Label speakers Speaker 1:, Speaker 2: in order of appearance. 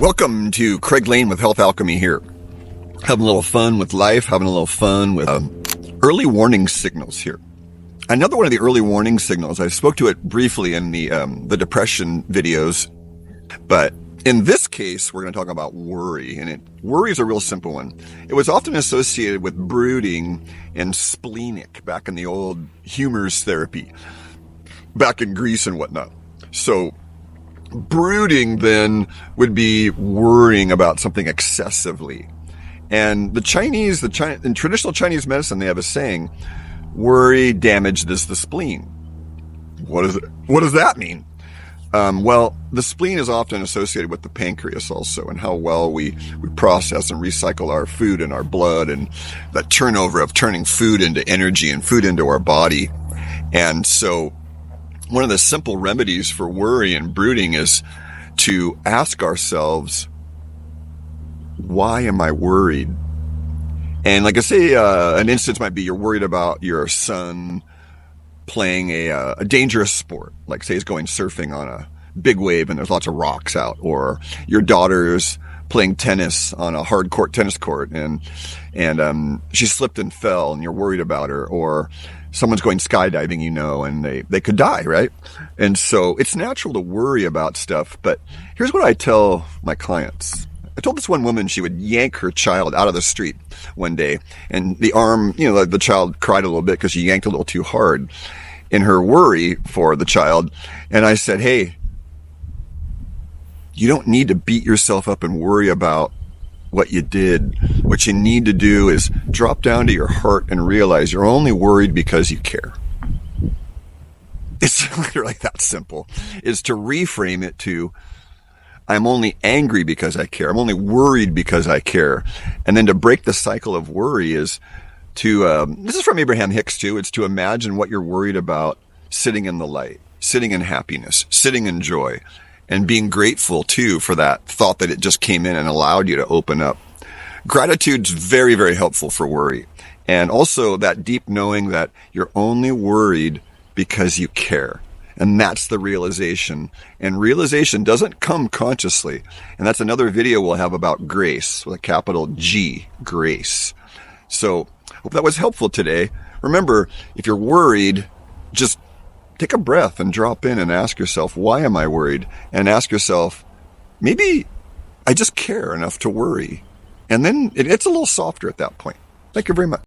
Speaker 1: Welcome to Craig Lane with Health Alchemy here. Having a little fun with life, having a little fun with early warning signals here. Another one of the early warning signals, I spoke to it briefly in the depression videos, but in this case, we're going to talk about worry, and worry is a real simple one. It was often associated with brooding and splenic back in the old humors therapy, back in Greece and whatnot. So brooding then would be worrying about something excessively. And in traditional Chinese medicine, they have a saying, worry damages the spleen. What does that mean? Well, the spleen is often associated with the pancreas also, and how well we process and recycle our food and our blood, and that turnover of turning food into energy and food into our body. And so one of the simple remedies for worry and brooding is to ask ourselves, why am I worried? And like I say, an instance might be you're worried about your son playing a dangerous sport, like say he's going surfing on a big wave and there's lots of rocks out, or your daughter's playing tennis on a hard court tennis court and she slipped and fell and you're worried about her, or someone's going skydiving, and they could die, right? And so it's natural to worry about stuff, but here's what I tell my clients. I told this one woman she would yank her child out of the street one day, and the arm, the child cried a little bit because she yanked a little too hard in her worry for the child. And I said, hey, you don't need to beat yourself up and worry about what you did. What you need to do is drop down to your heart and realize you're only worried because you care. It's literally that simple, is to reframe it to, I'm only angry because I care. I'm only worried because I care. And then to break the cycle of worry is to, this is from Abraham Hicks too, it's to imagine what you're worried about sitting in the light, sitting in happiness, sitting in joy, and being grateful too for that thought that it just came in and allowed you to open up. Gratitude's very, very helpful for worry. And also that deep knowing that you're only worried because you care. And that's the realization. And realization doesn't come consciously. And that's another video we'll have about grace with a capital G, grace. So hope that was helpful today. Remember, if you're worried, just take a breath and drop in and ask yourself, why am I worried? And ask yourself, maybe I just care enough to worry. And then it's a little softer at that point. Thank you very much.